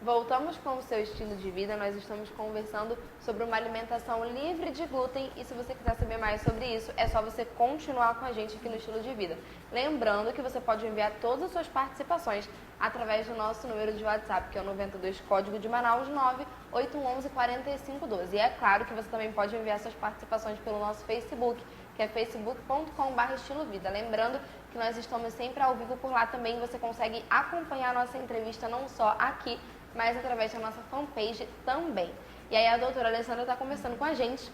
Voltamos com o seu estilo de vida, nós estamos conversando sobre uma alimentação livre de glúten e se você quiser saber mais sobre isso, é só você continuar com a gente aqui no Estilo de Vida. Lembrando que você pode enviar todas as suas participações através do nosso número de WhatsApp, que é o 92 código de Manaus 98111 4512. E é claro que você também pode enviar suas participações pelo nosso Facebook, que é facebook.com/estilovida. Lembrando que nós estamos sempre ao vivo por lá também, você consegue acompanhar a nossa entrevista não só aqui, mas através da nossa fanpage também. E aí a doutora Alessandra está conversando com a gente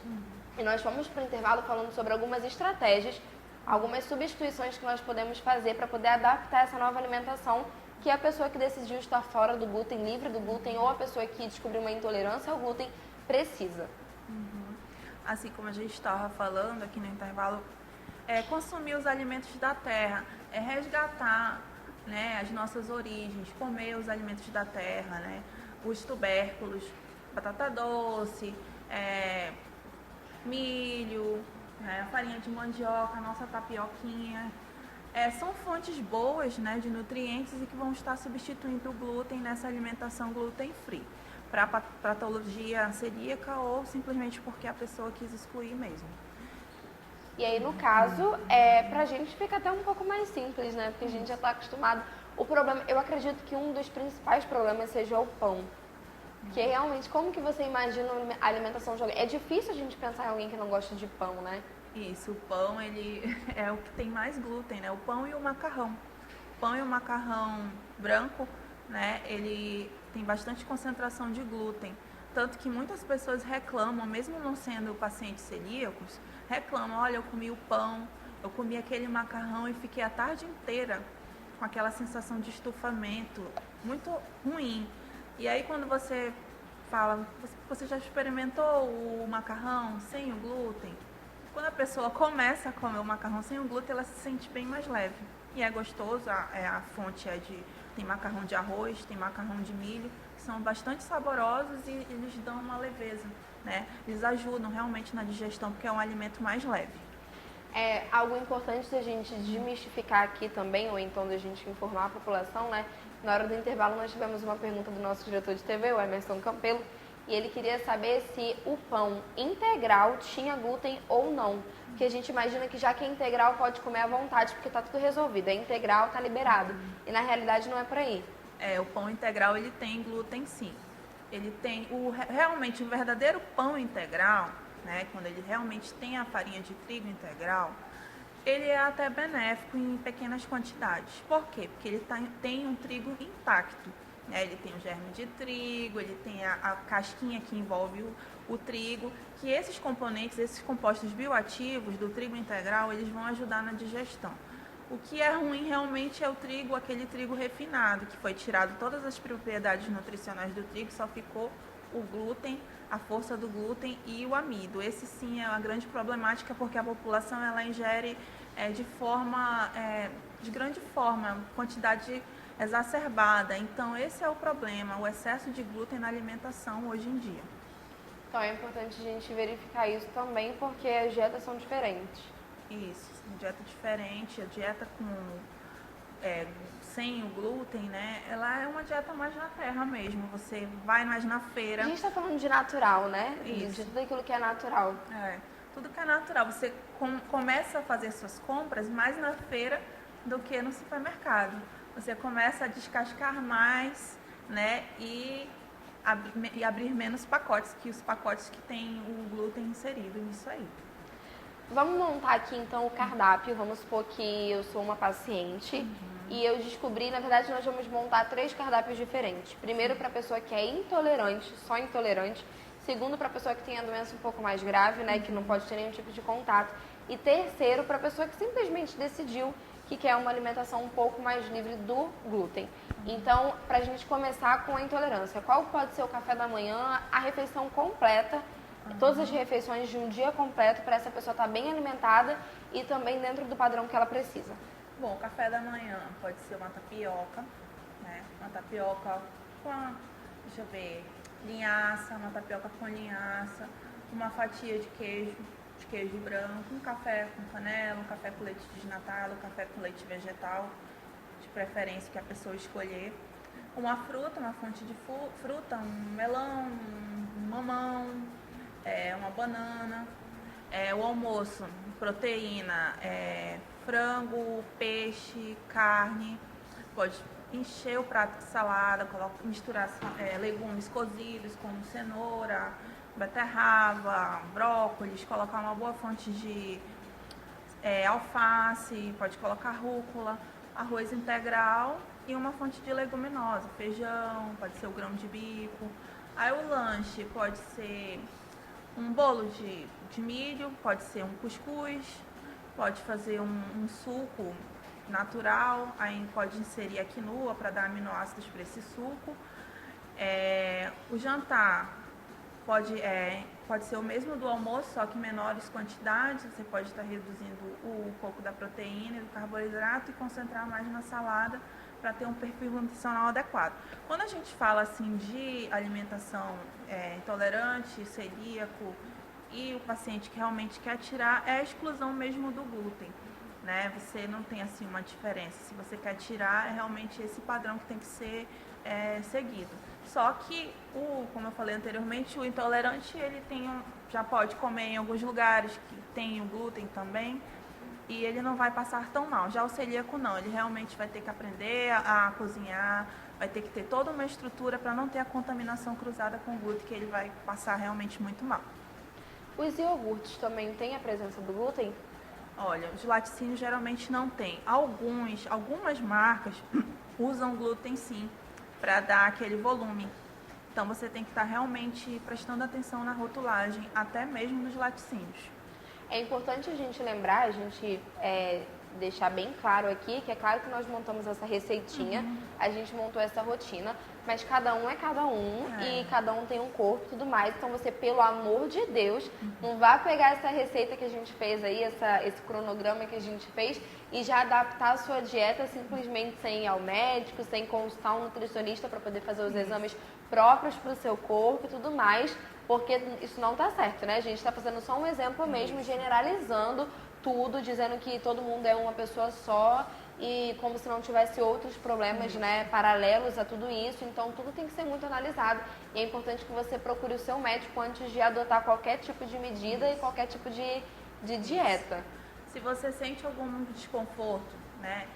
e nós vamos para o intervalo falando sobre algumas estratégias, algumas substituições que nós podemos fazer para poder adaptar essa nova alimentação que a pessoa que decidiu estar fora do glúten, livre do glúten, ou a pessoa que descobriu uma intolerância ao glúten, precisa. Assim como a gente estava falando aqui no intervalo, consumir os alimentos da terra, resgatar, né, as nossas origens, comer os alimentos da terra, né, os tubérculos, batata doce, milho, a farinha de mandioca, a nossa tapioquinha. São fontes boas, né, de nutrientes e que vão estar substituindo o glúten nessa alimentação gluten-free, para patologia celíaca ou simplesmente porque a pessoa quis excluir mesmo. E aí, no caso, pra gente fica até um pouco mais simples, né? Porque a gente já tá acostumado. O problema, eu acredito que um dos principais problemas seja o pão. Que realmente, como que você imagina a alimentação de alguém? É difícil a gente pensar em alguém que não gosta de pão, né? Isso, o pão, ele é o que tem mais glúten, né? O pão e o macarrão. O pão e o macarrão branco, né? Ele tem bastante concentração de glúten. Tanto que muitas pessoas reclamam, mesmo não sendo pacientes celíacos, reclamam, olha, eu comi o pão, eu comi aquele macarrão e fiquei a tarde inteira com aquela sensação de estufamento, muito ruim. E aí quando você fala, você já experimentou o macarrão sem o glúten? Quando a pessoa começa a comer o macarrão sem o glúten, ela se sente bem mais leve. E é gostoso, a fonte tem macarrão de arroz, tem macarrão de milho, que são bastante saborosos e eles dão uma leveza, né? Eles ajudam realmente na digestão, porque é um alimento mais leve. Algo importante da gente desmistificar aqui também, ou então da gente informar a população, né? Na hora do intervalo nós tivemos uma pergunta do nosso diretor de TV, o Emerson Campelo, e ele queria saber se o pão integral tinha glúten ou não. Porque a gente imagina que já que é integral pode comer à vontade, porque tá tudo resolvido. É integral, tá liberado. E na realidade não é por aí. O pão integral, ele tem glúten sim. Ele tem, realmente, o verdadeiro pão integral, né, quando ele realmente tem a farinha de trigo integral, ele é até benéfico em pequenas quantidades. Por quê? Porque ele tem um trigo intacto. Ele tem o germe de trigo, ele tem a casquinha que envolve o trigo, que esses componentes, esses compostos bioativos do trigo integral, eles vão ajudar na digestão. O que é ruim realmente é o trigo, aquele trigo refinado, que foi tirado todas as propriedades nutricionais do trigo, só ficou o glúten, a força do glúten e o amido. Esse sim é uma grande problemática, porque a população ela ingere de grande forma, quantidade exacerbada. Então esse é o problema, o excesso de glúten na alimentação hoje em dia. Então é importante a gente verificar isso também, porque as dietas são diferentes. Isso, dieta diferente, a dieta sem o glúten, né? Ela é uma dieta mais na terra mesmo. Você vai mais na feira. A gente tá falando de natural, né? Isso. De tudo aquilo que é natural. Tudo que é natural. Você começa a fazer suas compras mais na feira do que no supermercado. Você começa a descascar mais, né? E abrir menos pacotes, que os pacotes que tem o glúten inserido nisso aí. Vamos montar aqui então o cardápio. Vamos supor que eu sou uma paciente e eu descobri, na verdade, nós vamos montar 3 cardápios diferentes. Primeiro para a pessoa que é intolerante, só intolerante. Segundo para a pessoa que tem a doença um pouco mais grave, né, que não pode ter nenhum tipo de contato. E terceiro para a pessoa que simplesmente decidiu que quer uma alimentação um pouco mais livre do glúten. Então, para a gente começar com a intolerância, qual pode ser o café da manhã, a refeição completa, todas as refeições de um dia completo para essa pessoa estar bem alimentada e também dentro do padrão que ela precisa? Bom, o café da manhã pode ser uma tapioca, né? Uma tapioca com, deixa eu ver, linhaça, uma tapioca com linhaça, uma fatia de queijo branco, um café com canela, um café com leite desnatado, um café com leite vegetal, de preferência que a pessoa escolher. uma fruta, uma fonte de fruta, um melão, um mamão, uma banana. O almoço, proteína, frango, peixe, carne. Pode encher o prato de salada, misturar legumes cozidos como cenoura, beterraba, brócolis, colocar uma boa fonte de alface, pode colocar rúcula, arroz integral e uma fonte de leguminosa, feijão, pode ser o grão de bico. Aí o lanche pode ser um bolo de milho, pode ser um cuscuz, pode fazer um suco natural, aí pode inserir a quinoa para dar aminoácidos para esse suco. O jantar pode ser o mesmo do almoço, só que menores quantidades. Você pode estar reduzindo um pouco da proteína e do carboidrato e concentrar mais na salada para ter um perfil nutricional adequado. Quando a gente fala assim de alimentação intolerante, celíaco e o paciente que realmente quer tirar, é a exclusão mesmo do glúten, né? Você não tem assim uma diferença. Se você quer tirar, é realmente esse padrão que tem que ser seguido. Só que, como eu falei anteriormente, o intolerante ele já pode comer em alguns lugares que tem o glúten também e ele não vai passar tão mal. Já o celíaco não, ele realmente vai ter que aprender a cozinhar, vai ter que ter toda uma estrutura para não ter a contaminação cruzada com o glúten, que ele vai passar realmente muito mal. Os iogurtes também têm a presença do glúten? Olha, os laticínios geralmente não tem. Algumas marcas usam glúten sim, para dar aquele volume. Então você tem que estar realmente prestando atenção na rotulagem, até mesmo nos laticínios. É importante a gente lembrar, a gente deixar bem claro aqui, que é claro que nós montamos essa receitinha, a gente montou essa rotina, mas cada um é cada um e cada um tem um corpo e tudo mais. Então você, pelo amor de Deus, não vá pegar essa receita que a gente fez aí, esse cronograma que a gente fez e já adaptar a sua dieta simplesmente sem ir ao médico, sem consultar um nutricionista para poder fazer os exames próprios para o seu corpo e tudo mais, porque isso não está certo, né? A gente está fazendo só um exemplo mesmo, generalizando tudo, dizendo que todo mundo é uma pessoa só e como se não tivesse outros problemas, né, paralelos a tudo isso. Então tudo tem que ser muito analisado e é importante que você procure o seu médico antes de adotar qualquer tipo de medida e qualquer tipo de dieta. Se você sente algum desconforto, né,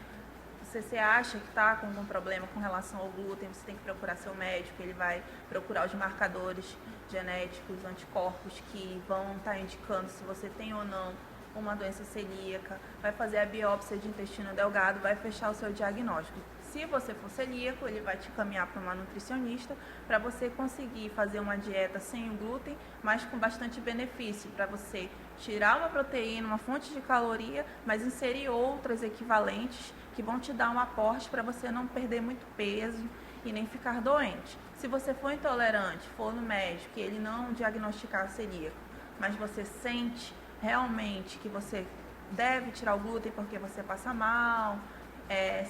você acha que está com algum problema com relação ao glúten, você tem que procurar seu médico, ele vai procurar os marcadores genéticos, anticorpos que vão estar indicando se você tem ou não uma doença celíaca, vai fazer a biópsia de intestino delgado, vai fechar o seu diagnóstico. Se você for celíaco, ele vai te encaminhar para uma nutricionista para você conseguir fazer uma dieta sem o glúten, mas com bastante benefício, para você tirar uma proteína, uma fonte de caloria, mas inserir outras equivalentes que vão te dar um aporte para você não perder muito peso e nem ficar doente. Se você for intolerante, for no médico e ele não diagnosticar celíaco, mas você sente realmente que você deve tirar o glúten porque você passa mal,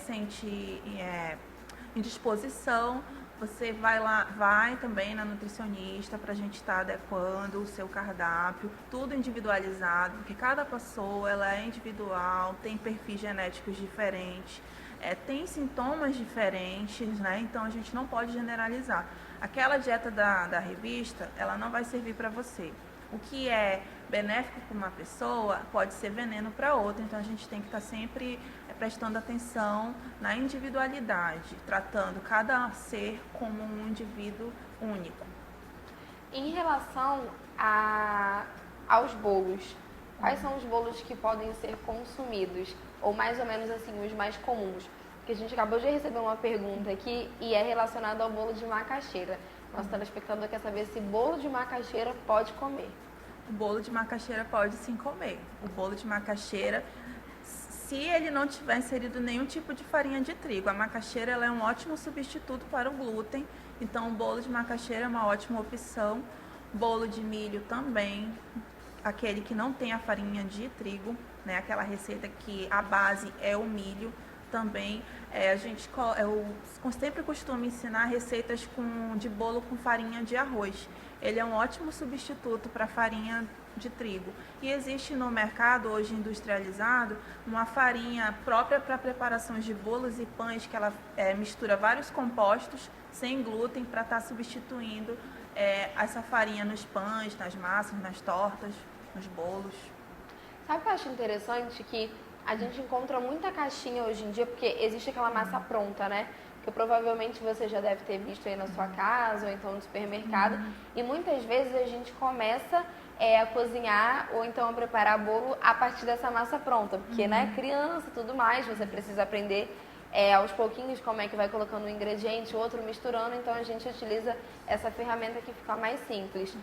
sente indisposição, você vai também na nutricionista para a gente estar adequando o seu cardápio, tudo individualizado, porque cada pessoa ela é individual, tem perfis genéticos diferentes, tem sintomas diferentes, né? Então a gente não pode generalizar. Aquela dieta da revista, ela não vai servir para você. O que é benéfico para uma pessoa pode ser veneno para outra, então a gente tem que estar sempre prestando atenção na individualidade, tratando cada ser como um indivíduo único. Em relação aos bolos, quais são os bolos que podem ser consumidos? Ou mais ou menos assim, os mais comuns? Porque a gente acabou de receber uma pergunta aqui e é relacionada ao bolo de macaxeira. Nosso telespectador quer saber se bolo de macaxeira pode comer. O bolo de macaxeira pode sim comer. O bolo de macaxeira, se ele não tiver inserido nenhum tipo de farinha de trigo, a macaxeira ela é um ótimo substituto para o glúten, então o bolo de macaxeira é uma ótima opção. Bolo de milho também, aquele que não tem a farinha de trigo, né? Aquela receita que a base é o milho também. Eu sempre costumo ensinar receitas de bolo com farinha de arroz. Ele é um ótimo substituto para a farinha de trigo. E existe no mercado, hoje industrializado, uma farinha própria para preparação de bolos e pães, que ela mistura vários compostos sem glúten para estar substituindo essa farinha nos pães, nas massas, nas tortas, nos bolos. Sabe o que eu acho interessante? Que a gente encontra muita caixinha hoje em dia, porque existe aquela massa pronta, né? Que provavelmente você já deve ter visto aí na sua casa ou então no supermercado. E muitas vezes a gente começa a cozinhar ou então a preparar bolo a partir dessa massa pronta. Porque, né, criança e tudo mais, você precisa aprender aos pouquinhos como é que vai colocando um ingrediente, outro misturando. Então a gente utiliza essa ferramenta que fica mais simples.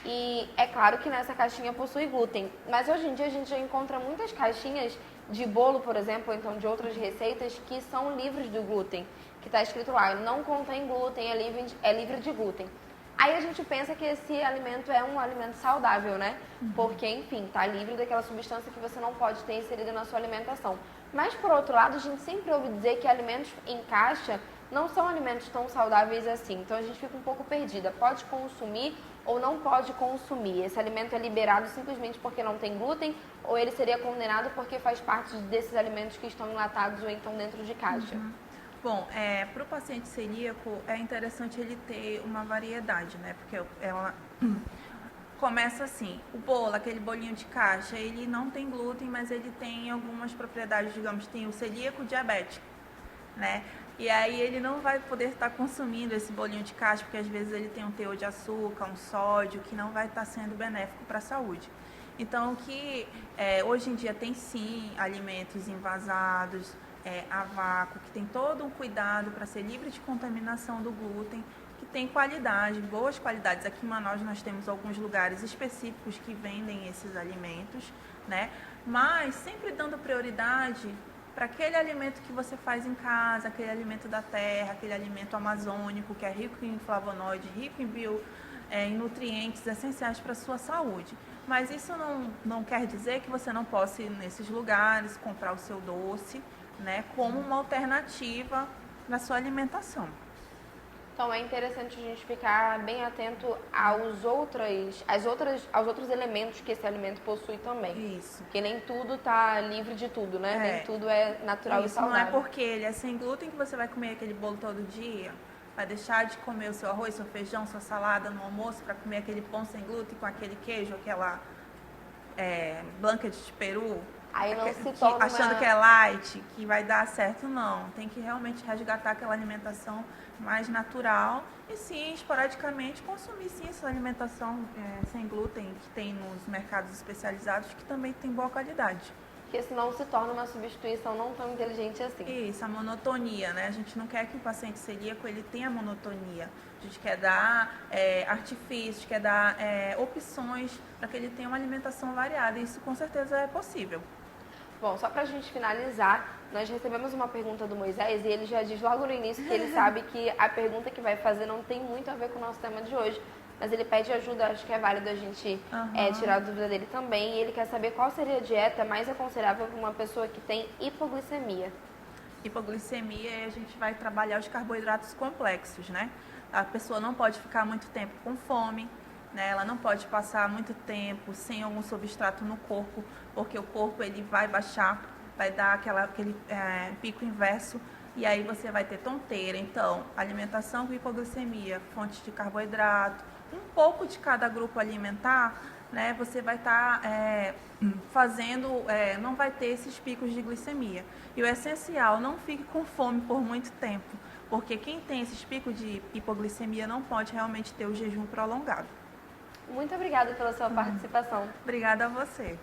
E é claro que nessa caixinha possui glúten. Mas hoje em dia a gente já encontra muitas caixinhas de bolo, por exemplo, ou então de outras receitas que são livres do glúten. Que está escrito lá, não contém glúten, é livre de glúten. Aí a gente pensa que esse alimento é um alimento saudável, né? Porque, enfim, está livre daquela substância que você não pode ter inserida na sua alimentação. Mas, por outro lado, a gente sempre ouve dizer que alimentos em caixa não são alimentos tão saudáveis assim. Então, a gente fica um pouco perdida. Pode consumir ou não pode consumir? Esse alimento é liberado simplesmente porque não tem glúten ou ele seria condenado porque faz parte desses alimentos que estão enlatados ou então dentro de caixa? Bom, para o paciente celíaco é interessante ele ter uma variedade, né? Porque ela começa assim, o bolo, aquele bolinho de caixa, ele não tem glúten, mas ele tem algumas propriedades, digamos, tem o celíaco diabético, né? E aí ele não vai poder estar consumindo esse bolinho de caixa, porque às vezes ele tem um teor de açúcar, um sódio, que não vai estar sendo benéfico para a saúde. Então, que hoje em dia tem sim alimentos envasados, a vácuo, que tem todo um cuidado para ser livre de contaminação do glúten, que tem qualidade, boas qualidades. Aqui em Manaus nós temos alguns lugares específicos que vendem esses alimentos, né? Mas sempre dando prioridade para aquele alimento que você faz em casa, aquele alimento da terra, aquele alimento amazônico, que é rico em flavonoide, rico em nutrientes essenciais para a sua saúde. Mas isso não quer dizer que você não possa ir nesses lugares, comprar o seu doce, né, como uma alternativa na sua alimentação. Então é interessante a gente ficar bem atento aos outros elementos que esse alimento possui também. Isso. Porque nem tudo está livre de tudo, né? Nem tudo é natural e saudável. Não é porque ele é sem glúten que você vai comer aquele bolo todo dia. Vai deixar de comer o seu arroz, seu feijão, sua salada no almoço para comer aquele pão sem glúten com aquele queijo, aquela blanca de peru. Aí não se torna achando que é light, que vai dar certo, não. Tem que realmente resgatar aquela alimentação mais natural e sim, esporadicamente, consumir sim essa alimentação sem glúten que tem nos mercados especializados, que também tem boa qualidade. Porque senão se torna uma substituição não tão inteligente assim. Isso, a monotonia, né? A gente não quer que o paciente celíaco ele tenha monotonia. A gente quer dar artifícios, quer dar opções para que ele tenha uma alimentação variada. E isso com certeza é possível. Bom, só para a gente finalizar, nós recebemos uma pergunta do Moisés e ele já diz logo no início que ele sabe que a pergunta que vai fazer não tem muito a ver com o nosso tema de hoje, mas ele pede ajuda, acho que é válido a gente tirar a dúvida dele também, e ele quer saber qual seria a dieta mais aconselhável para uma pessoa que tem hipoglicemia. Hipoglicemia, a gente vai trabalhar os carboidratos complexos, né? A pessoa não pode ficar muito tempo com fome, né? Ela não pode passar muito tempo sem algum substrato no corpo, porque o corpo ele vai baixar, vai dar aquele pico inverso e aí você vai ter tonteira. Então, alimentação com hipoglicemia, fontes de carboidrato, um pouco de cada grupo alimentar, né? Você vai estar fazendo, não vai ter esses picos de glicemia. E o essencial, não fique com fome por muito tempo, porque quem tem esses picos de hipoglicemia não pode realmente ter o jejum prolongado. Muito obrigada pela sua participação. Obrigada a você.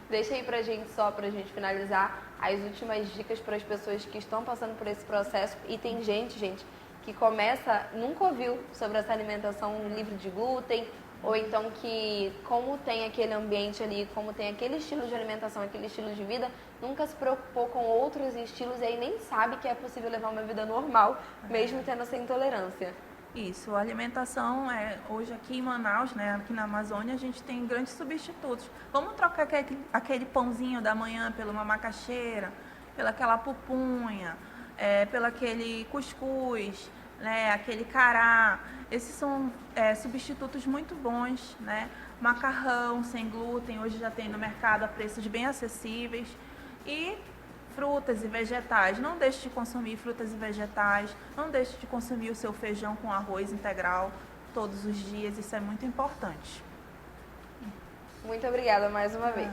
Deixa aí pra gente, só pra gente finalizar, as últimas dicas para as pessoas que estão passando por esse processo. E tem gente, que nunca ouviu sobre essa alimentação livre de glúten, ou então que, como tem aquele ambiente ali, como tem aquele estilo de alimentação, aquele estilo de vida, nunca se preocupou com outros estilos e aí nem sabe que é possível levar uma vida normal, mesmo tendo essa intolerância. Isso, a alimentação, hoje aqui em Manaus, né, aqui na Amazônia, a gente tem grandes substitutos. Vamos trocar aquele pãozinho da manhã pela uma macaxeira, pela aquela pupunha, pela aquele cuscuz, né? Aquele cará. Esses são substitutos muito bons, né? Macarrão sem glúten, hoje já tem no mercado a preços bem acessíveis. E frutas e vegetais. Não deixe de consumir frutas e vegetais. Não deixe de consumir o seu feijão com arroz integral todos os dias. Isso é muito importante. Muito obrigada mais uma vez.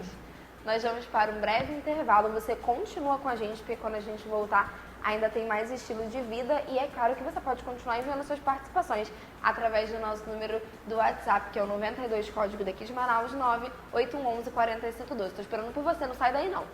Nós vamos para um breve intervalo. Você continua com a gente, porque quando a gente voltar, ainda tem mais estilo de vida. E é claro que você pode continuar enviando suas participações através do nosso número do WhatsApp, que é o 92 código daqui de Manaus, 98111 4512. Estou esperando por você, não sai daí não.